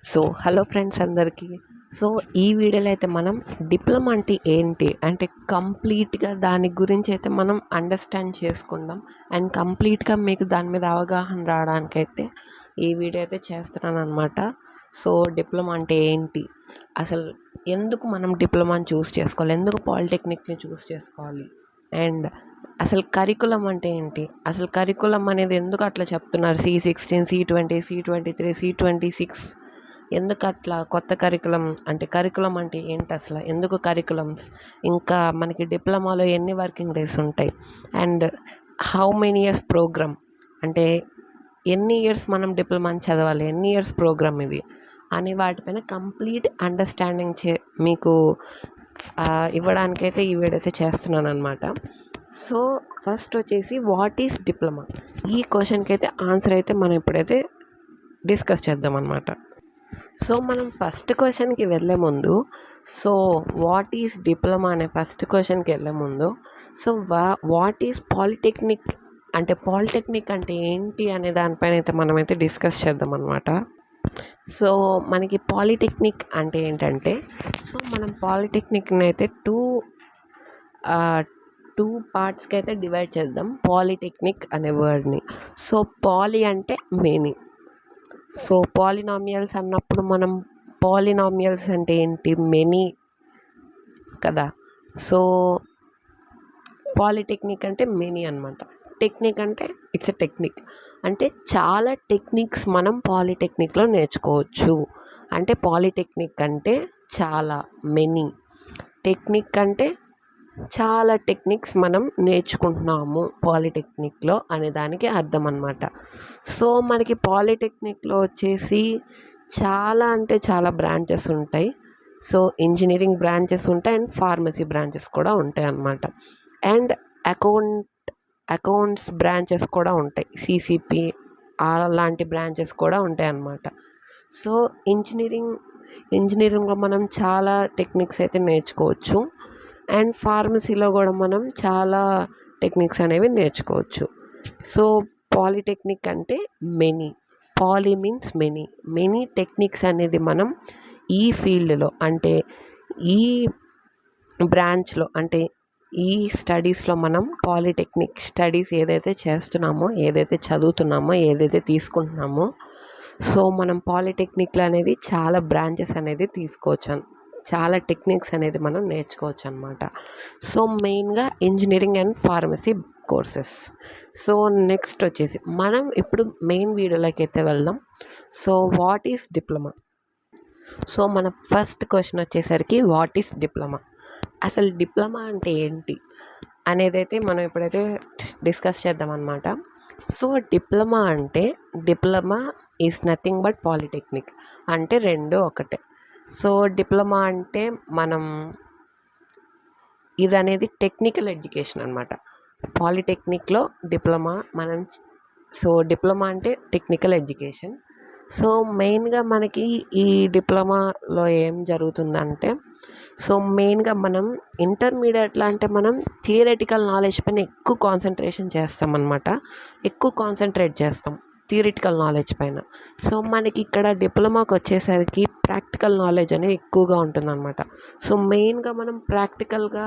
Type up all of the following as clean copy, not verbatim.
Hello friends అందరికీ. ఈ వీడియోలో అయితే మనం డిప్లొమా అంటే ఏంటి అంటే కంప్లీట్గా దాని గురించి అయితే మనం అండర్స్టాండ్ చేసుకుందాం. అండ్ కంప్లీట్గా మీకు దాని మీద అవగాహన రావడానికైతే ఈ వీడియో అయితే చేస్తున్నాను అనమాట. డిప్లొమా అంటే ఏంటి, అసలు ఎందుకు మనం డిప్లొమాని చూస్ చేసుకోవాలి, ఎందుకు పాలిటెక్నిక్ని చూస్ చేసుకోవాలి, అండ్ అసలు కరికులం అంటే ఏంటి, అసలు కరికులం అనేది ఎందుకు అట్లా చెప్తున్నారు, C16, C20, C23, C26 ఎందుకు అట్లా కొత్త కరికులం అంటే కరికులం అంటే ఏంటి, అసలు ఎందుకు కరికులమ్స్, ఇంకా మనకి డిప్లొమాలో ఎన్ని వర్కింగ్ డేస్ ఉంటాయి, and how many years program అంటే ఎన్ని ఇయర్స్ మనం డిప్లొమాని చదవాలి, ఎన్ని ఇయర్స్ ప్రోగ్రామ్ ఇది అని వాటిపైన కంప్లీట్ అండర్స్టాండింగ్ మీకు ఇవ్వడానికైతే ఈ వీడియో అయితే చేస్తున్నాను అనమాట. ఫస్ట్ వచ్చేసి వాట్ ఈస్ డిప్లొమా, ఈ క్వశ్చన్కి అయితే ఆన్సర్ అయితే మనం ఇప్పుడైతే డిస్కస్ చేద్దాం అనమాట. మనం ఫస్ట్ క్వశ్చన్కి వెళ్ళే ముందు వాట్ ఈస్ డిప్లొమా అనే ఫస్ట్ క్వశ్చన్కి వెళ్ళే ముందు వాట్ ఈస్ పాలిటెక్నిక్ అంటే పాలిటెక్నిక్ అంటే ఏంటి అనే దానిపైన అయితే మనమైతే డిస్కస్ చేద్దాం అనమాట. మనకి పాలిటెక్నిక్ అంటే ఏంటంటే మనం పాలిటెక్నిక్ని అయితే టూ పార్ట్స్కి అయితే డివైడ్ చేద్దాం పాలిటెక్నిక్ అనే వర్డ్ని. పాలి అంటే మెనీ. పాలినామియల్స్ అన్నప్పుడు మనం పాలినామియల్స్ అంటే ఏంటి, మెనీ కదా. పాలిటెక్నిక్ అంటే మెనీ అనమాట. టెక్నిక్ అంటే ఇట్స్ ఎ టెక్నిక్ అంటే చాలా టెక్నిక్స్ మనం పాలిటెక్నిక్లో నేర్చుకోవచ్చు. అంటే పాలిటెక్నిక్ అంటే చాలా మెనీ, టెక్నిక్ అంటే చాలా టెక్నిక్స్ మనం నేర్చుకుంటున్నాము పాలిటెక్నిక్లో అనే దానికి అర్థం అన్నమాట. మనకి పాలిటెక్నిక్లో వచ్చేసి చాలా అంటే చాలా బ్రాంచెస్ ఉంటాయి. ఇంజనీరింగ్ బ్రాంచెస్ ఉంటాయి అండ్ ఫార్మసీ బ్రాంచెస్ కూడా ఉంటాయి అన్నమాట. అండ్ అకౌంట్స్ బ్రాంచెస్ కూడా ఉంటాయి, CCP అలాంటి బ్రాంచెస్ కూడా ఉంటాయి అన్నమాట. ఇంజనీరింగ్లో మనం చాలా టెక్నిక్స్ అయితే నేర్చుకోవచ్చు అండ్ ఫార్మసీలో కూడా మనం చాలా టెక్నిక్స్ అనేవి నేర్చుకోవచ్చు. పాలిటెక్నిక్ అంటే మెనీ, పాలి మీన్స్ మెనీ, మెనీ టెక్నిక్స్ అనేది మనం ఈ ఫీల్డ్లో అంటే ఈ బ్రాంచ్లో అంటే ఈ స్టడీస్లో మనం పాలిటెక్నిక్ స్టడీస్ ఏదైతే చేస్తున్నామో, ఏదైతే చదువుతున్నామో, ఏదైతే తీసుకుంటున్నామో మనం పాలిటెక్నిక్లో అనేది చాలా బ్రాంచెస్ అనేది తీసుకోవచ్చు, చాలా టెక్నిక్స్ అనేది మనం నేర్చుకోవచ్చు అనమాట. మెయిన్గా engineering and pharmacy courses. Next వచ్చేసి మనం ఇప్పుడు మెయిన్ వీడియోలోకి అయితే వెళ్దాం. What is diploma. మన ఫస్ట్ క్వశ్చన్ వచ్చేసరికి వాట్ ఈస్ డిప్లొమా, అసలు డిప్లొమా అంటే ఏంటి అనేది అయితే మనం ఇప్పుడైతే డిస్కస్ చేద్దాం అనమాట. డిప్లొమా అంటే diploma is nothing but polytechnic అంటే రెండు ఒకటే. డిప్లొమా అంటే ఇది అనేది టెక్నికల్ ఎడ్యుకేషన్ అనమాట. పాలిటెక్నిక్లో డిప్లొమా డిప్లొమా అంటే టెక్నికల్ ఎడ్యుకేషన్. మెయిన్గా మనకి ఈ డిప్లొమాలో ఏం జరుగుతుందంటే మెయిన్గా మనం ఇంటర్మీడియట్లో అంటే మనం థియరిటికల్ నాలెడ్జ్ పైన ఎక్కువ కాన్సన్ట్రేషన్ చేస్తాం అనమాట, ఎక్కువ కాన్సన్ట్రేట్ చేస్తాం థియరిటికల్ నాలెడ్జ్ పైన. మనకి ఇక్కడ డిప్లొమాకి వచ్చేసరికి ప్రాక్టికల్ నాలెడ్జ్ అనేది ఎక్కువగా ఉంటుందన్నమాట. మెయిన్గా మనం ప్రాక్టికల్గా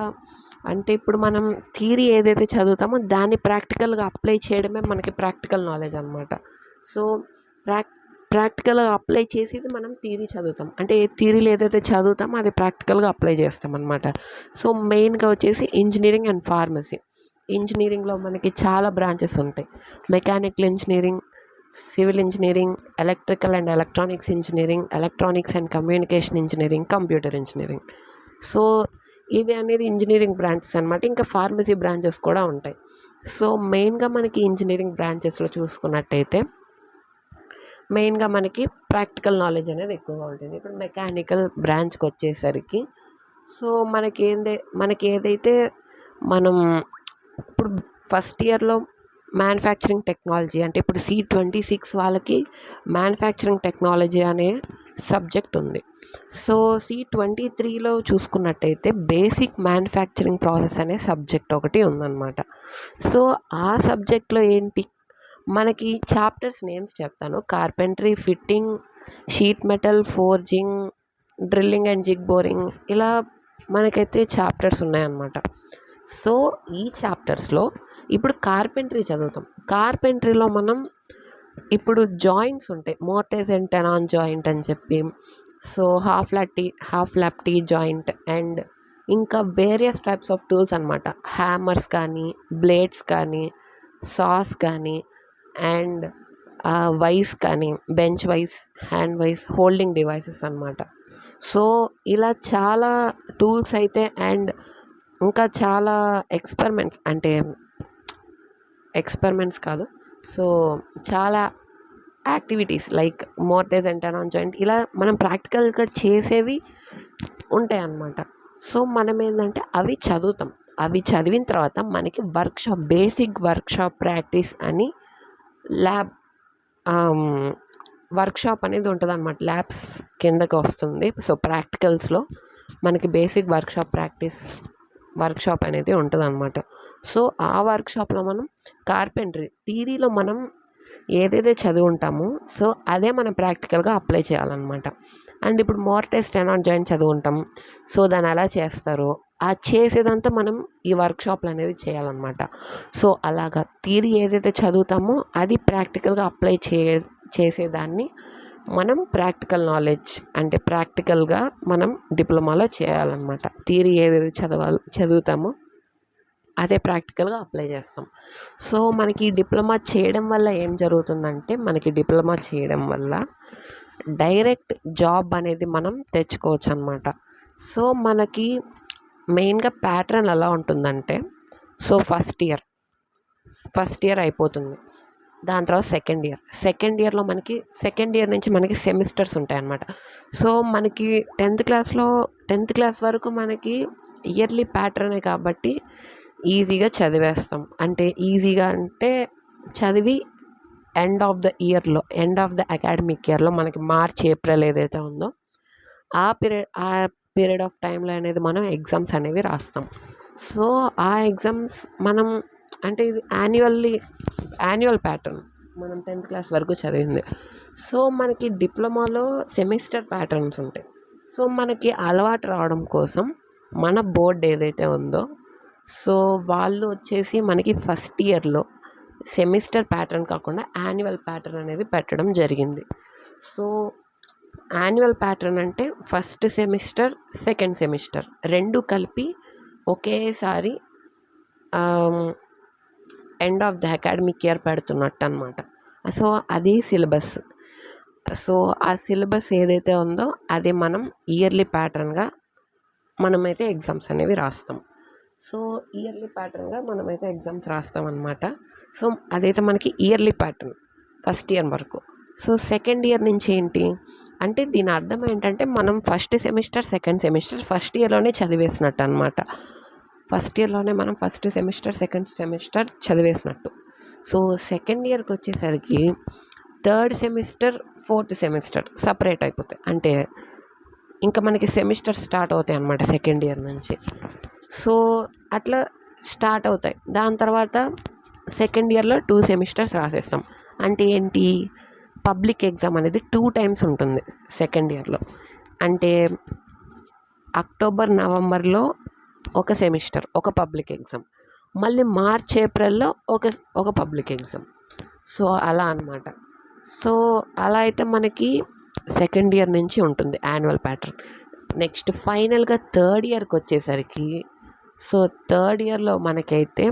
అంటే ఇప్పుడు మనం థియరీ ఏదైతే చదువుతామో దాన్ని ప్రాక్టికల్గా అప్లై చేయడమే మనకి ప్రాక్టికల్ నాలెడ్జ్ అనమాట. ప్రాక్టికల్గా అప్లై చేసేది మనం థియరీ చదువుతాం, అంటే థియరీలో ఏదైతే చదువుతామో అది ప్రాక్టికల్గా అప్లై చేస్తాం అనమాట. మెయిన్గా వచ్చేసి ఇంజనీరింగ్ అండ్ ఫార్మసీ. ఇంజనీరింగ్లో మనకి చాలా బ్రాంచెస్ ఉంటాయి, mechanical engineering, civil engineering, electrical and electronics engineering, electronics and communication engineering, computer engineering. ఇవి అనేది ఇంజనీరింగ్ బ్రాంచెస్ అనమాట. ఇంకా ఫార్మసీ బ్రాంచెస్ కూడా ఉంటాయి. మెయిన్గా మనకి ఇంజనీరింగ్ బ్రాంచెస్లో చూసుకున్నట్టయితే మెయిన్గా మనకి ప్రాక్టికల్ నాలెడ్జ్ అనేది ఎక్కువగా ఉంటుంది. ఇప్పుడు మెకానికల్ బ్రాంచ్కి వచ్చేసరికి మనకి ఏదైతే మనం ఇప్పుడు ఫస్ట్ ఇయర్లో మ్యానుఫ్యాక్చరింగ్ టెక్నాలజీ అంటే ఇప్పుడు C26 వాళ్ళకి మ్యానుఫ్యాక్చరింగ్ టెక్నాలజీ అనే సబ్జెక్ట్ ఉంది. C23లో చూసుకున్నట్టయితే బేసిక్ మ్యానుఫ్యాక్చరింగ్ ప్రాసెస్ అనే సబ్జెక్ట్ ఒకటి ఉందన్నమాట. ఆ సబ్జెక్ట్లో ఏంటి మనకి చాప్టర్స్ నేమ్స్ చెప్తాను, carpentry, fitting, sheet metal forging, drilling and zig boring, ఇలా మనకైతే చాప్టర్స్ ఉన్నాయన్నమాట. సో ఈ చాప్టర్స్లో ఇప్పుడు కార్పెంటరీ చదువుతాం. కార్పెంటరీలో మనం ఇప్పుడు జాయింట్స్ ఉంటాయి, మోర్టైజ్ అండ్ టెనాన్ జాయింట్ అని చెప్పి, so half lap T joint, and ఇంకా వేరియస్ టైప్స్ ఆఫ్ టూల్స్ అనమాట. హ్యామర్స్ కానీ, బ్లేడ్స్ కానీ, సాస్ కానీ, అండ్ వైస్ కానీ, bench vice, hand vice, holding devices అనమాట. సో ఇలా చాలా టూల్స్ అయితే, అండ్ ఇంకా చాలా ఎక్స్పెరిమెంట్స్ కాదు, సో చాలా activities like mortise and tenon joint, ఇలా మనం ప్రాక్టికల్గా చేసేవి ఉంటాయి అన్నమాట. సో మనం ఏంటంటే అవి చదువుతాం. అవి చదివిన తర్వాత మనకి బేసిక్ వర్క్షాప్ ప్రాక్టీస్ అని ల్యాబ్ వర్క్షాప్ అనేది ఉంటుంది అన్నమాట. ల్యాబ్స్ కిందకి వస్తుంది. సో ప్రాక్టికల్స్లో మనకి బేసిక్ వర్క్షాప్ అనేది ఉంటుంది అన్నమాట. సో ఆ వర్క్షాప్లో మనం కార్పెంటరీ థియరీలో మనం ఏదైతే చదివి ఉంటామో సో అదే మనం ప్రాక్టికల్గా అప్లై చేయాలన్నమాట. అండ్ ఇప్పుడు మోర్టైజ్ టెనాన్ జాయింట్ చదువుంటాం, సో దాన్ని ఎలా చేస్తారో ఆ చేసేదంతా మనం ఈ వర్క్షాప్లు అనేది చేయాలన్నమాట. సో అలాగా థియరీ ఏదైతే చదువుతామో అది ప్రాక్టికల్గా అప్లై చేసేదాన్ని మనం ప్రాక్టికల్ నాలెడ్జ్ అంటే ప్రాక్టికల్గా మనం డిప్లొమాలో చేయాలన్నమాట. థియరీ ఏదైతే చదువుతామో అదే ప్రాక్టికల్గా అప్లై చేస్తాం. సో మనకి డిప్లొమా చేయడం వల్ల ఏం జరుగుతుందంటే, మనకి డిప్లొమా చేయడం వల్ల డైరెక్ట్ జాబ్ అనేది మనం తెచ్చుకోవచ్చు అనమాట. సో మనకి మెయిన్గా ప్యాటర్న్ ఎలా ఉంటుందంటే, సో ఫస్ట్ ఇయర్ అయిపోతుంది, దాని తర్వాత సెకండ్ ఇయర్లో మనకి సెకండ్ ఇయర్ నుంచి మనకి సెమిస్టర్స్ ఉంటాయన్నమాట. సో మనకి 10th క్లాస్ వరకు మనకి ఇయర్లీ ప్యాటర్నే కాబట్టి ఈజీగా చదివేస్తాం. ఈజీగా అంటే చదివి ఎండ్ ఆఫ్ ద అకాడమిక్ ఇయర్లో మనకి మార్చ్, ఏప్రిల్ ఏదైతే ఉందో ఆ పీరియడ్ ఆఫ్ టైంలో అనేది మనం ఎగ్జామ్స్ అనేవి రాస్తాం. సో ఆ ఎగ్జామ్స్ మనం ఇది యాన్యువల్ ప్యాటర్న్ మనం 10th క్లాస్ వరకు చదివింది. సో మనకి డిప్లొమాలో సెమిస్టర్ ప్యాటర్న్స్ ఉంటాయి. సో మనకి అలవాటు రావడం కోసం మన బోర్డు ఏదైతే ఉందో సో వాళ్ళు వచ్చేసి మనకి ఫస్ట్ ఇయర్లో సెమిస్టర్ ప్యాటర్న్ కాకుండా యాన్యువల్ ప్యాటర్న్ అనేది పెట్టడం జరిగింది. సో యాన్యువల్ ప్యాటర్న్ అంటే ఫస్ట్ సెమిస్టర్, సెకండ్ సెమిస్టర్ రెండు కలిపి ఒకేసారి end of the academic year పెడుతున్నట్టు అనమాట. సో అది సిలబస్. సో ఆ సిలబస్ ఏదైతే ఉందో అది మనం ఇయర్లీ ప్యాటర్న్గా మనమైతే ఎగ్జామ్స్ అనేవి రాస్తాం. సో ఇయర్లీ ప్యాటర్న్గా మనమైతే ఎగ్జామ్స్ రాస్తాం అనమాట. సో అదైతే మనకి ఇయర్లీ ప్యాటర్న్ ఫస్ట్ ఇయర్ వరకు. సో సెకండ్ ఇయర్ నుంచి ఏంటి అంటే, దీని అర్థం ఏంటంటే మనం first semester, second semester first ఇయర్లోనే చదివేసినట్టు అనమాట. ఫస్ట్ ఇయర్లోనే మనం ఫస్ట్ సెమిస్టర్, సెకండ్ సెమిస్టర్ చదివేసినట్టు. సో సెకండ్ ఇయర్కి వచ్చేసరికి third semester, fourth semester separate అయిపోతాయి. ఇంకా మనకి సెమిస్టర్ స్టార్ట్ అవుతాయి అన్నమాట సెకండ్ ఇయర్ నుంచి. సో అట్లా స్టార్ట్ అవుతాయి. దాని తర్వాత సెకండ్ ఇయర్లో 2 సెమిస్టర్స్ రాసేస్తాం. ఏంటి, పబ్లిక్ ఎగ్జామ్ అనేది 2 times ఉంటుంది సెకండ్ ఇయర్లో. అక్టోబర్, నవంబర్లో ఒక సెమిస్టర్, ఒక పబ్లిక్ ఎగ్జామ్, మళ్ళీ మార్చ్, ఏప్రిల్లో ఒక పబ్లిక్ ఎగ్జామ్. సో అలా అన్నమాట. సో అలా అయితే మనకి సెకండ్ ఇయర్ నుంచి ఉంటుంది యాన్యువల్ ప్యాటర్న్. నెక్స్ట్ ఫైనల్గా థర్డ్ ఇయర్కి వచ్చేసరికి, సో థర్డ్ ఇయర్లో మనకైతే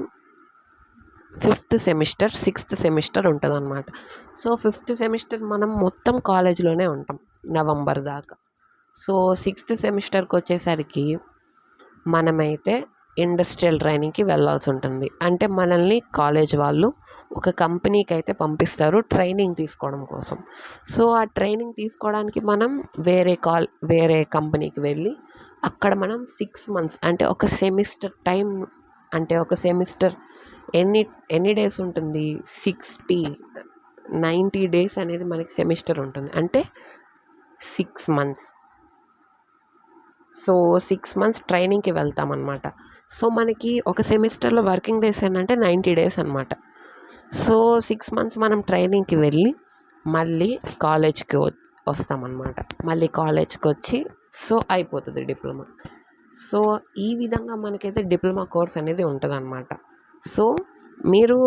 5th సెమిస్టర్, 6th సెమిస్టర్ ఉంటుంది అన్నమాట. సో 5th సెమిస్టర్ మనం మొత్తం కాలేజ్లోనే ఉంటాం నవంబర్ దాకా. సో 6th సెమిస్టర్కి వచ్చేసరికి మనమైతే ఇండస్ట్రియల్ ట్రైనింగ్కి వెళ్ళాల్సి ఉంటుంది. మనల్ని కాలేజ్ వాళ్ళు ఒక కంపెనీకి అయితే పంపిస్తారు ట్రైనింగ్ తీసుకోవడం కోసం. సో ఆ ట్రైనింగ్ తీసుకోవడానికి మనం వేరే కంపెనీకి వెళ్ళి అక్కడ మనం 6 months ఒక సెమిస్టర్ టైం, ఒక సెమిస్టర్ ఎన్ని డేస్ ఉంటుంది, 90 days అనేది మనకి సెమిస్టర్ ఉంటుంది. 6 months. సో 6 months ట్రైనింగ్కి వెళ్తాం అన్నమాట. సో మనకి ఒక సెమిస్టర్లో వర్కింగ్ డేస్ 90 days అనమాట. సో 6 months మనం ట్రైనింగ్కి వెళ్ళి మళ్ళీ కాలేజ్కి వస్తామన్నమాట. మళ్ళీ కాలేజ్కి వచ్చి సో అయిపోతుంది డిప్లొమా. సో ఈ విధంగా మనకైతే డిప్లొమా కోర్స్ అనేది ఉంటుందన్నమాట. సో మీరు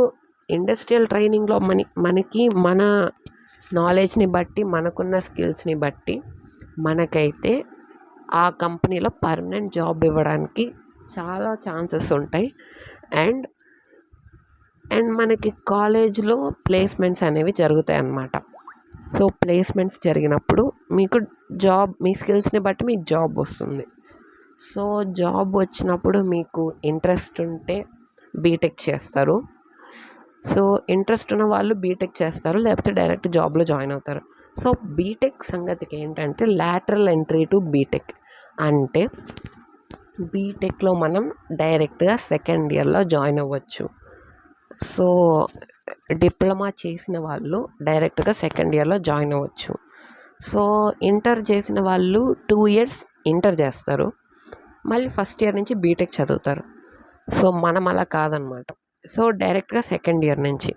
ఇండస్ట్రియల్ ట్రైనింగ్లో మనకి మన నాలెడ్జ్ని బట్టి, మనకున్న స్కిల్స్ని బట్టి మనకైతే ఆ కంపెనీలో పర్మనెంట్ జాబ్ ఇవ్వడానికి చాలా ఛాన్సెస్ ఉంటాయి. అండ్ మనకి కాలేజ్లో ప్లేస్మెంట్స్ అనేవి జరుగుతాయి అన్నమాట. సో ప్లేస్మెంట్స్ జరిగినప్పుడు మీకు జాబ్, మీ స్కిల్స్ని బట్టి మీకు జాబ్ వస్తుంది. సో జాబ్ వచ్చినప్పుడు మీకు ఇంట్రెస్ట్ ఉంటే బీటెక్ చేస్తారు. సో ఇంట్రెస్ట్ ఉన్న వాళ్ళు బీటెక్ చేస్తారు, లేకపోతే డైరెక్ట్ జాబ్లో జాయిన్ అవుతారు. సో బీటెక్ సంగతికి ఏంటంటే లాటరల్ ఎంట్రీ టు బీటెక్ అంటే బీటెక్లో మనం డైరెక్ట్గా సెకండ్ ఇయర్లో జాయిన్ అవ్వచ్చు. సో డిప్లొమా చేసిన వాళ్ళు డైరెక్ట్గా సెకండ్ ఇయర్లో జాయిన్ అవ్వచ్చు. సో ఇంటర్ చేసిన వాళ్ళు 2 years ఇంటర్ చేస్తారు, మళ్ళీ ఫస్ట్ ఇయర్ నుంచి బీటెక్ చదువుతారు. సో మనం అలా కాదనమాట. సో డైరెక్ట్గా సెకండ్ ఇయర్ నుంచి,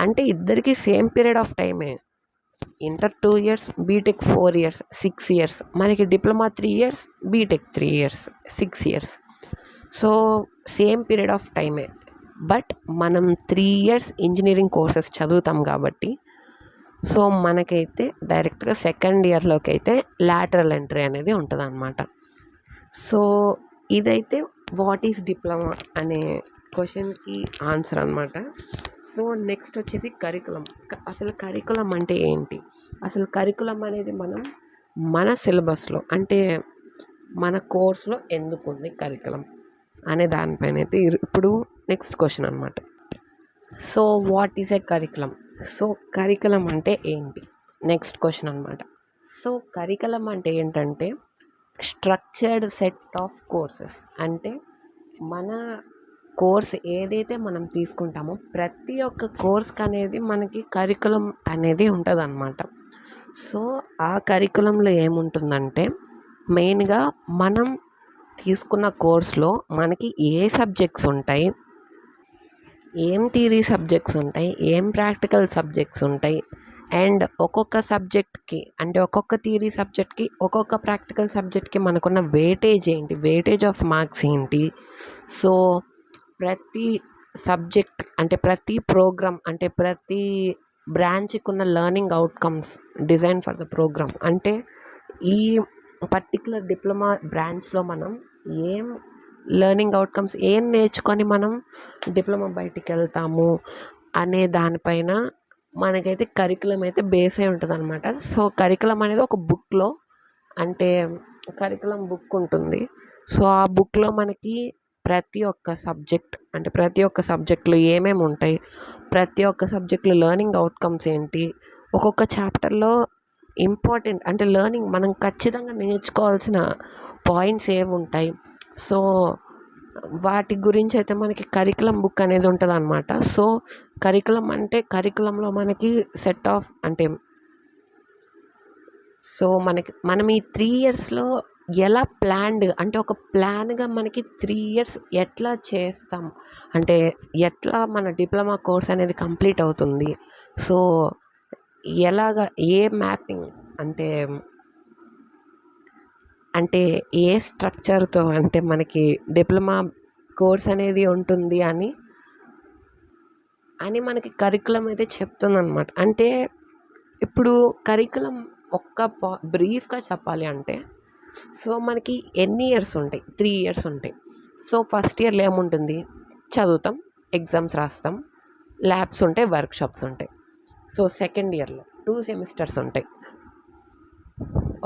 అంటే ఇద్దరికి సేమ్ పీరియడ్ ఆఫ్ టైమే. Inter 2 years, BTech 4 years, 6 years. మనకి diploma 3 years, BTech 3 years, 6 years. So same period of టైమే. బట్ మనం 3 years ఇంజనీరింగ్ కోర్సెస్ చదువుతాం కాబట్టి సో మనకైతే డైరెక్ట్గా సెకండ్ ఇయర్లోకి అయితే లాటరల్ ఎంట్రీ అనేది ఉంటుంది అన్నమాట. సో ఇదైతే వాట్ ఈస్ డిప్లొమా అనే క్వశ్చన్కి ఆన్సర్ అనమాట. సో నెక్స్ట్ వచ్చేసి కరికులం. అసలు కరికులం అంటే ఏంటి? అసలు కరికులం అనేది మన సిలబస్లో, అంటే మన కోర్స్లో ఎందుకు ఉంది కరికులం అనే దానిపైన అయితే ఇప్పుడు నెక్స్ట్ క్వశ్చన్ అనమాట. So what is a curriculum? So curriculum అంటే ఏంటి? నెక్స్ట్ క్వశ్చన్ అనమాట. సో కరికులం అంటే ఏంటంటే స్ట్రక్చర్డ్ సెట్ ఆఫ్ కోర్సెస్. అంటే మన కోర్స్ ఏదైతే మనం తీసుకుంటామో ప్రతి ఒక్క కోర్స్కి అనేది మనకి కరికులం అనేది ఉంటుంది అన్నమాట. సో ఆ కరికులంలో ఏముంటుందంటే మెయిన్గా మనం తీసుకున్న కోర్స్లో మనకి ఏ సబ్జెక్ట్స్ ఉంటాయి, ఏం థియరీ సబ్జెక్ట్స్ ఉంటాయి, ఏం ప్రాక్టికల్ సబ్జెక్ట్స్ ఉంటాయి, అండ్ ఒక్కొక్క సబ్జెక్ట్కి, అంటే ఒక్కొక్క థియరీ సబ్జెక్ట్కి, ఒక్కొక్క ప్రాక్టికల్ సబ్జెక్ట్కి మనకున్న వెయిటేజ్ ఏంటి, వెయిటేజ్ ఆఫ్ మార్క్స్ ఏంటి. సో ప్రతి సబ్జెక్ట్, అంటే ప్రతి ప్రోగ్రామ్, అంటే ప్రతి బ్రాంచ్కి ఉన్న learning outcomes design for the program. అంటే ఈ పర్టికులర్ డిప్లొమా బ్రాంచ్లో మనం ఏం లెర్నింగ్ అవుట్కమ్స్ ఏం నేర్చుకొని మనం డిప్లొమా బయటికి వెళ్తాము అనే దానిపైన మనకైతే కరికులం అయితే బేస్ అయి ఉంటుంది అనమాట. సో కరికులం అనేది ఒక బుక్లో, అంటే కరికులం బుక్ ఉంటుంది. సో ఆ బుక్లో మనకి ప్రతి ఒక్క సబ్జెక్ట్, అంటే ప్రతి ఒక్క సబ్జెక్ట్లో ఏమేమి ఉంటాయి, ప్రతి ఒక్క సబ్జెక్ట్లో లెర్నింగ్ అవుట్కమ్స్ ఏంటి, ఒక్కొక్క చాప్టర్లో ఇంపార్టెంట్, అంటే లెర్నింగ్ మనం ఖచ్చితంగా నేర్చుకోవాల్సిన పాయింట్స్ ఏవి ఉంటాయి. సో వాటి గురించి అయితే మనకి కరికులం బుక్ అనేది ఉంటుంది అనమాట. సో కరికులం అంటే కరికులంలో మనకి సెట్ ఆఫ్, అంటే సో మనం ఈ 3 yearsలో ఎలా ప్లాన్డ్, అంటే ఒక ప్లాన్గా మనకి 3 years ఎట్లా చేస్తాం, అంటే ఎట్లా మన డిప్లొమా కోర్స్ అనేది కంప్లీట్ అవుతుంది. సో ఎలాగ ఏ మ్యాపింగ్, అంటే ఏ స్ట్రక్చర్తో అంటే మనకి డిప్లొమా కోర్స్ అనేది ఉంటుంది అని మనకి కరికులం అయితే చెప్తుందన్నమాట. అంటే ఇప్పుడు కరికులం బ్రీఫ్గా చెప్పాలి అంటే సో మనకి ఎన్ని ఇయర్స్ ఉంటాయి? 3 years ఉంటాయి. సో ఫస్ట్ ఇయర్లో ఏముంటుంది? చదువుతాం, ఎగ్జామ్స్ రాస్తాం, ల్యాబ్స్ ఉంటాయి, వర్క్షాప్స్ ఉంటాయి. సో సెకండ్ ఇయర్లో 2 semesters ఉంటాయి.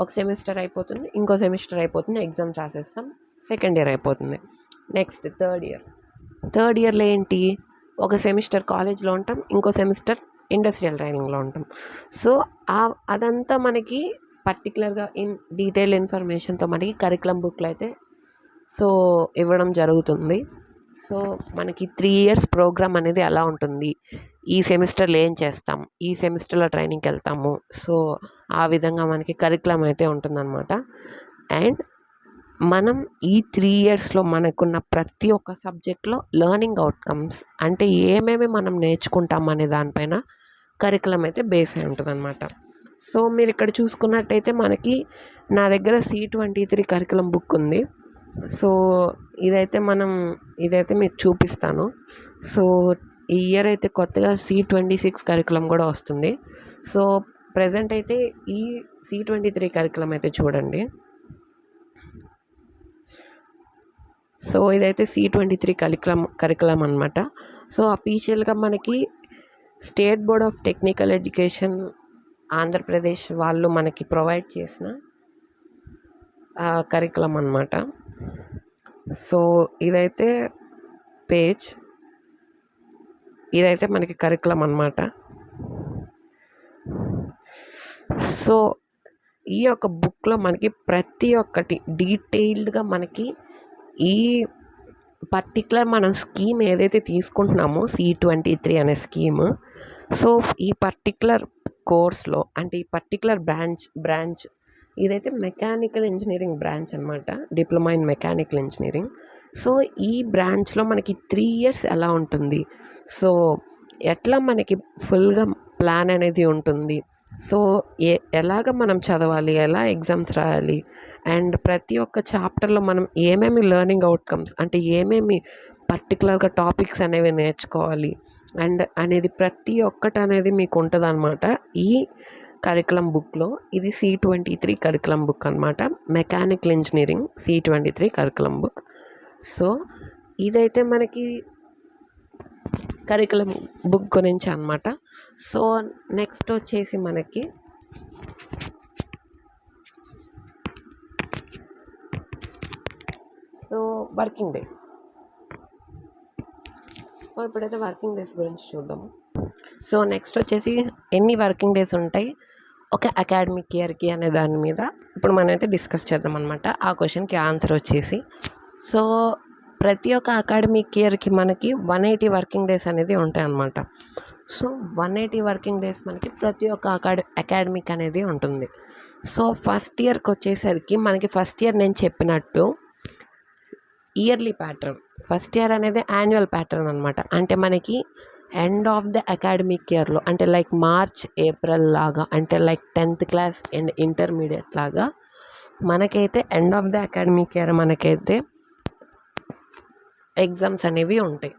ఒక సెమిస్టర్ అయిపోతుంది, ఇంకో సెమిస్టర్ అయిపోతుంది, ఎగ్జామ్స్ రాసేస్తాం, సెకండ్ ఇయర్ అయిపోతుంది. నెక్స్ట్ థర్డ్ ఇయర్లో ఏంటి? ఒక సెమిస్టర్ కాలేజ్లో ఉంటాం, ఇంకో సెమిస్టర్ ఇండస్ట్రియల్ ట్రైనింగ్లో ఉంటాం. సో అదంతా మనకి పర్టికులర్గా డీటెయిల్ ఇన్ఫర్మేషన్తో మనకి కరికులం బుక్లో అయితే సో ఇవ్వడం జరుగుతుంది. సో మనకి 3 years ప్రోగ్రామ్ అనేది ఎలా ఉంటుంది, ఈ సెమిస్టర్లో ఏం చేస్తాం, ఈ సెమిస్టర్లో ట్రైనింగ్కి వెళ్తాము. సో ఆ విధంగా మనకి కరికులం అయితే ఉంటుందన్నమాట. అండ్ మనం ఈ 3 yearsలో మనకున్న ప్రతి ఒక్క సబ్జెక్ట్లో లెర్నింగ్ అవుట్కమ్స్, అంటే ఏమేమి మనం నేర్చుకుంటాం అనే దానిపైన కరికులం అయితే బేస్ అయి ఉంటుంది అనమాట. సో మీరు ఇక్కడ చూసుకున్నట్టయితే మనకి నా దగ్గర C23 కరికులం బుక్ ఉంది. సో ఇదైతే మీకు చూపిస్తాను. సో ఈ ఇయర్ అయితే కొత్తగా C26 కరికులం కూడా వస్తుంది. సో ప్రెజెంట్ అయితే ఈ C23 కరికులం అయితే చూడండి. సో ఇదైతే C23 కరికులం అనమాట. సో అఫీషియల్గా మనకి state board of technical education Andhra Pradesh వాళ్ళు మనకి ప్రొవైడ్ చేసిన కరికులం అనమాట. సో ఇదైతే పేజ్, ఇదైతే మనకి కరికులం అనమాట. సో ఈ యొక్క బుక్లో మనకి ప్రతి ఒక్కటి డీటెయిల్డ్గా మనకి ఈ పర్టికులర్ మనం స్కీమ్ ఏదైతే తీసుకుంటున్నామో C23 అనే స్కీమ్, సో ఈ పర్టికులర్ కోర్స్లో అంటే ఈ పర్టికులర్ బ్రాంచ్ ఇదైతే మెకానికల్ ఇంజనీరింగ్ బ్రాంచ్ అనమాట, diploma in mechanical engineering. So ఈ బ్రాంచ్లో మనకి 3 years ఎలా ఉంటుంది, సో ఎట్లా మనకి ఫుల్గా ప్లాన్ అనేది ఉంటుంది, సో ఎలాగ మనం చదవాలి, ఎలా ఎగ్జామ్స్ రాయాలి, అండ్ ప్రతి ఒక్క చాప్టర్లో మనం ఏమేమి లెర్నింగ్ అవుట్కమ్స్ అంటే ఏమేమి పర్టికులర్గా టాపిక్స్ అనేవి నేర్చుకోవాలి అండ్ అనేది ప్రతి ఒక్కటి అనేది మీకు ఉంటుంది అనమాట ఈ కరికులం బుక్లో. ఇది C23 కరికులం బుక్ అనమాట, mechanical engineering C23 curriculum book. So ఇదైతే మనకి కరికులం బుక్ గురించి అనమాట. సో నెక్స్ట్ వచ్చేసి మనకి సో వర్కింగ్ డేస్. సో ఇప్పుడైతే వర్కింగ్ డేస్ గురించి చూద్దాము. సో నెక్స్ట్ వచ్చేసి ఎన్ని వర్కింగ్ డేస్ ఉంటాయి ఒక అకాడమిక్ ఇయర్కి అనే దాని మీద ఇప్పుడు మనం అయితే డిస్కస్ చేద్దాం అనమాట. ఆ క్వశ్చన్కి ఆన్సర్ వచ్చేసి, సో ప్రతి ఒక్క అకాడమిక్ ఇయర్కి మనకి 180 వర్కింగ్ డేస్ అనేది ఉంటాయి అన్నమాట. సో 180 వర్కింగ్ డేస్ మనకి ప్రతి ఒక్క అకాడమిక్ అనేది ఉంటుంది. సో ఫస్ట్ ఇయర్కి వచ్చేసరికి మనకి ఫస్ట్ ఇయర్ నేను చెప్పినట్టు ఇయర్లీ ప్యాటర్న్, ఫస్ట్ ఇయర్ అనేది యాన్యువల్ ప్యాటర్న్ అనమాట. అంటే మనకి ఎండ్ ఆఫ్ ద అకాడమిక్ ఇయర్లో అంటే లైక్ మార్చ్ ఏప్రిల్ లాగా, అంటే like 10th class and intermediate లాగా మనకైతే end of the academic year మనకైతే ఎగ్జామ్స్ అనేవి ఉంటాయి.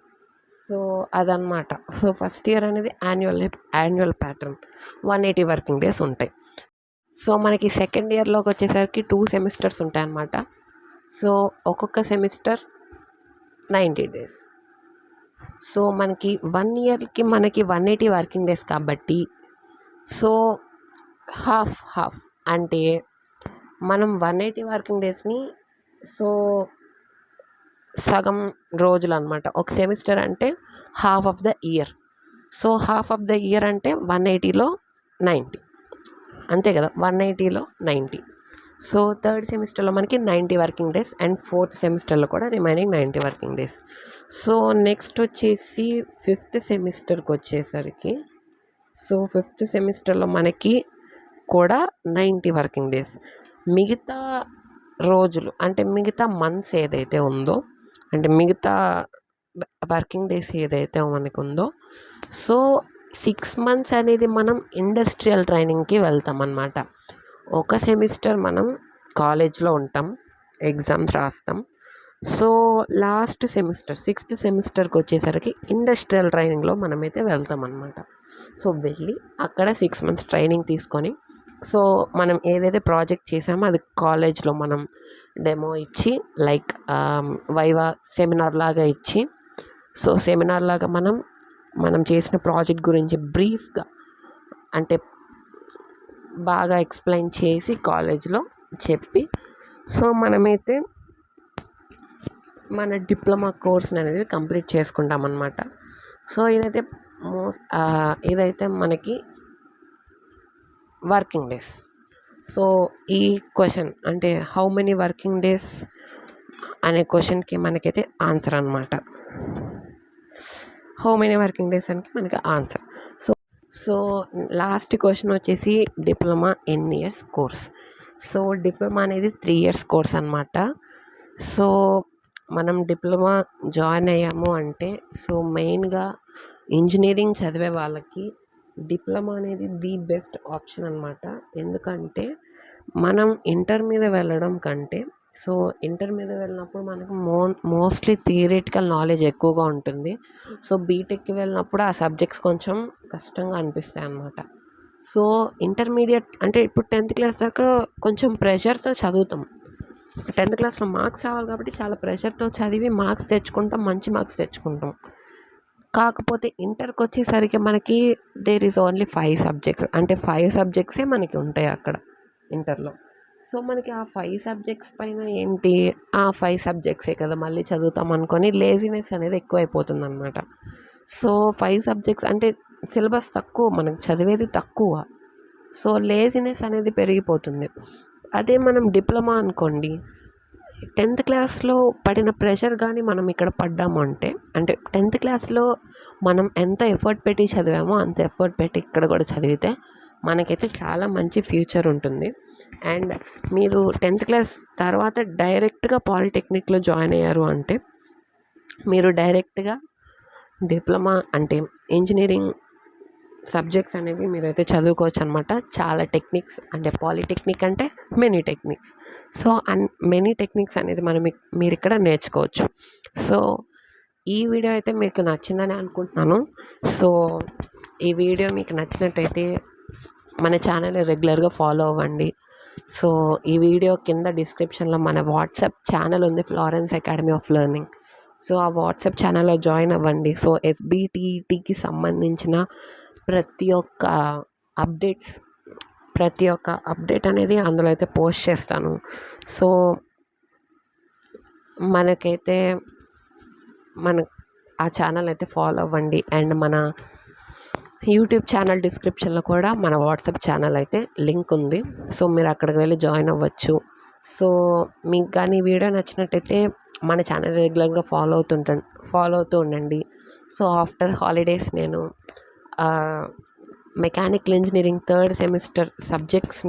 సో అదనమాట. సో ఫస్ట్ ఇయర్ అనేది యాన్యువల్ ప్యాటర్న్ 180 వర్కింగ్ డేస్ ఉంటాయి. సో మనకి సెకండ్ ఇయర్లోకి వచ్చేసరికి 2 సెమిస్టర్స్ ఉంటాయి అన్నమాట. సో ఒక్కొక్క సెమిస్టర్ 90 days. సో మనకి 1 yearకి మనకి 180 వర్కింగ్ డేస్ కాబట్టి సో హాఫ్ అంటే మనం 180 వర్కింగ్ డేస్ని సో సగం రోజులు అనమాట. ఒక సెమిస్టర్ అంటే half of the year. So half of the year అంటే 180లో 90, అంతే కదా, 180లో 90. సో థర్డ్ సెమిస్టర్లో మనకి 90 వర్కింగ్ డేస్ అండ్ ఫోర్త్ సెమిస్టర్లో కూడా remaining 90 working days. So next వచ్చేసి ఫిఫ్త్ సెమిస్టర్కి వచ్చేసరికి సో ఫిఫ్త్ సెమిస్టర్లో మనకి కూడా 90 వర్కింగ్ డేస్. మిగతా రోజులు అంటే మిగతా మంత్స్ ఏదైతే ఉందో అంటే మిగతా వర్కింగ్ డేస్ ఏదైతే మనకు ఉందో సో 6 months అనేది మనం ఇండస్ట్రియల్ ట్రైనింగ్కి వెళ్తాం అన్నమాట. ఒక సెమిస్టర్ మనం కాలేజ్లో ఉంటాం, ఎగ్జామ్స్ రాస్తాం. సో లాస్ట్ సెమిస్టర్ 6th సెమిస్టర్కి వచ్చేసరికి ఇండస్ట్రియల్ ట్రైనింగ్లో మనమైతే వెళ్తాం అన్నమాట. సో వెళ్ళి అక్కడ 6 months ట్రైనింగ్ తీసుకొని సో మనం ఏదైతే ప్రాజెక్ట్ చేసామో అది కాలేజ్లో మనం డెమో ఇచ్చి లైక్ వైవా సెమినార్ లాగా ఇచ్చి సో సెమినార్ లాగా మనం చేసిన ప్రాజెక్ట్ గురించి బ్రీఫ్గా అంటే బాగా ఎక్స్ప్లెయిన్ చేసి కాలేజ్లో చెప్పి సో మనమైతే మన డిప్లొమా కోర్స్ అనేది కంప్లీట్ చేసుకుంటాం అన్నమాట. సో ఇదైతే మనకి వర్కింగ్ డేస్. సో ఈ క్వశ్చన్ అంటే హౌ మెనీ వర్కింగ్ డేస్ అనే క్వశ్చన్కి మనకైతే ఆన్సర్ అనమాట. హౌ మెనీ వర్కింగ్ డేస్ అని మనకి ఆన్సర్. సో లాస్ట్ క్వశ్చన్ వచ్చేసి డిప్లొమా ఎన్ని ఇయర్స్ కోర్స్. సో డిప్లొమా అనేది 3 years కోర్స్ అనమాట. సో మనం డిప్లొమా జాయిన్ అయ్యాము అంటే సో మెయిన్గా ఇంజనీరింగ్ చదివే వాళ్ళకి డిప్లొమా అనేది ది బెస్ట్ ఆప్షన్ అనమాట. ఎందుకంటే మనం ఇంటర్ మీద వెళ్ళడం కంటే సో ఇంటర్ మీద వెళ్ళినప్పుడు మనకు మోస్ట్లీ థియరిటికల్ నాలెడ్జ్ ఎక్కువగా ఉంటుంది. సో బీటెక్కి వెళ్ళినప్పుడు ఆ సబ్జెక్ట్స్ కొంచెం కష్టంగా అనిపిస్తాయి అన్నమాట. సో ఇంటర్మీడియట్ అంటే ఇప్పుడు 10th క్లాస్ దాకా కొంచెం ప్రెషర్తో చదువుతాం. 10th క్లాస్లో మార్క్స్ రావాలి కాబట్టి చాలా ప్రెషర్తో చదివి మార్క్స్ తెచ్చుకుంటాం, మంచి మార్క్స్ తెచ్చుకుంటాం. కాకపోతే ఇంటర్కి వచ్చేసరికి మనకి దేర్ ఈజ్ ఓన్లీ 5 సబ్జెక్ట్స్, అంటే 5 సబ్జెక్ట్సే మనకి ఉంటాయి అక్కడ ఇంటర్లో. సో మనకి ఆ 5 సబ్జెక్ట్స్ పైన ఏంటి, ఆ 5 సబ్జెక్ట్సే కదా మళ్ళీ చదువుతాం అనుకొని లేజినెస్ అనేది ఎక్కువైపోతుంది అనమాట. సో 5 సబ్జెక్ట్స్ అంటే సిలబస్ తక్కువ, మనకి చదివేది తక్కువ. సో లేజినెస్ అనేది పెరిగిపోతుంది. అదే మనం డిప్లొమా అనుకోండి, 10th క్లాస్లో పడిన ప్రెషర్ కానీ మనం ఇక్కడ పడ్డాము అంటే 10th క్లాస్లో మనం ఎంత ఎఫర్ట్ పెట్టి చదివామో అంత ఎఫర్ట్ పెట్టి ఇక్కడ కూడా చదివితే మనకైతే చాలా మంచి ఫ్యూచర్ ఉంటుంది. అండ్ మీరు 10th క్లాస్ తర్వాత డైరెక్ట్గా పాలిటెక్నిక్లో జాయిన్ అయ్యారు అంటే మీరు డైరెక్ట్గా డిప్లొమా అంటే ఇంజనీరింగ్ సబ్జెక్ట్స్ అనేవి మీరైతే చదువుకోవచ్చు అనమాట. చాలా టెక్నిక్స్ అంటే పాలిటెక్నిక్ అంటే many techniques. So many techniques అనేది మీరు ఇక్కడ నేర్చుకోవచ్చు. సో ఈ వీడియో అయితే మీకు నచ్చిందని అనుకుంటున్నాను. సో ఈ వీడియో మీకు నచ్చినట్టయితే మన ఛానల్ రెగ్యులర్గా ఫాలో అవ్వండి. సో ఈ వీడియో కింద డిస్క్రిప్షన్లో మన వాట్సాప్ ఛానల్ ఉంది, Florence academy of learning. So ఆ వాట్సాప్ ఛానల్లో జాయిన్ అవ్వండి. సో ఎస్బిటిఈటికి సంబంధించిన ప్రతి ఒక్క అప్డేట్ అనేది అందులో అయితే పోస్ట్ చేస్తాను. సో మనకైతే ఆ ఛానల్ అయితే ఫాలో అవ్వండి. అండ్ మన యూట్యూబ్ ఛానల్ డిస్క్రిప్షన్లో కూడా మన వాట్సాప్ ఛానల్ అయితే లింక్ ఉంది. సో మీరు అక్కడికి వెళ్ళి జాయిన్ అవ్వచ్చు. సో మీకు కానీ వీడియో నచ్చినట్టయితే మన ఛానల్ రెగ్యులర్గా ఫాలో అవుతూ ఉండండి. సో ఆఫ్టర్ హాలిడేస్ నేను mechanical engineering 3rd semester subjects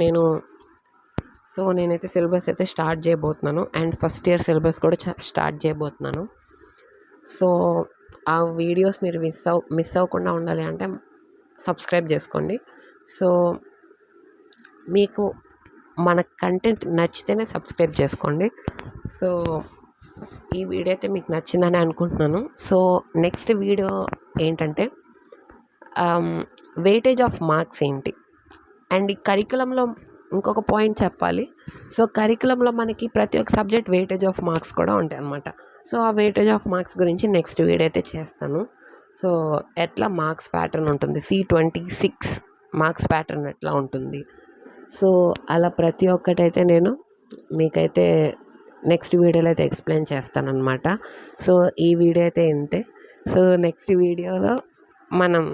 నేనైతే సిలబస్ అయితే స్టార్ట్ చేయబోతున్నాను. అండ్ ఫస్ట్ ఇయర్ సిలబస్ కూడా స్టార్ట్ చేయబోతున్నాను. సో ఆ వీడియోస్ మీరు మిస్ అవ్వకుండా ఉండాలి అంటే సబ్స్క్రైబ్ చేసుకోండి. సో మీకు మన కంటెంట్ నచ్చితేనే సబ్స్క్రైబ్ చేసుకోండి. సో ఈ వీడియో అయితే మీకు నచ్చిందని అనుకుంటున్నాను. సో నెక్స్ట్ వీడియో ఏంటంటే వెయిటేజ్ ఆఫ్ మార్క్స్ ఏంటి, అండ్ ఈ కరికులంలో ఇంకొక పాయింట్ చెప్పాలి. సో కరికులంలో మనకి ప్రతి ఒక్క సబ్జెక్ట్ వెయిటేజ్ ఆఫ్ మార్క్స్ కూడా ఉంటాయి అన్నమాట. సో ఆ వెయిటేజ్ ఆఫ్ మార్క్స్ గురించి నెక్స్ట్ వీడియో అయితే చేస్తాను. సో ఎట్లా మార్క్స్ ప్యాటర్న్ ఉంటుంది, C26 మార్క్స్ ప్యాటర్న్ ఎట్లా ఉంటుంది, సో అలా ప్రతి ఒక్కటైతే నేను మీకైతే నెక్స్ట్ వీడియోలో అయితే ఎక్స్ప్లెయిన్ చేస్తానన్నమాట. సో ఈ వీడియో అయితే ఇంతే. సో నెక్స్ట్ వీడియోలో మనం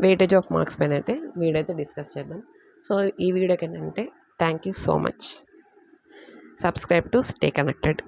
వెయిటేజ్ ఆఫ్ మార్క్స్ పైన అయితే వీడియో అయితే డిస్కస్ చేద్దాం. సో ఈ వీడియోకి ఏంటంటే thank you so much. Subscribe to stay connected.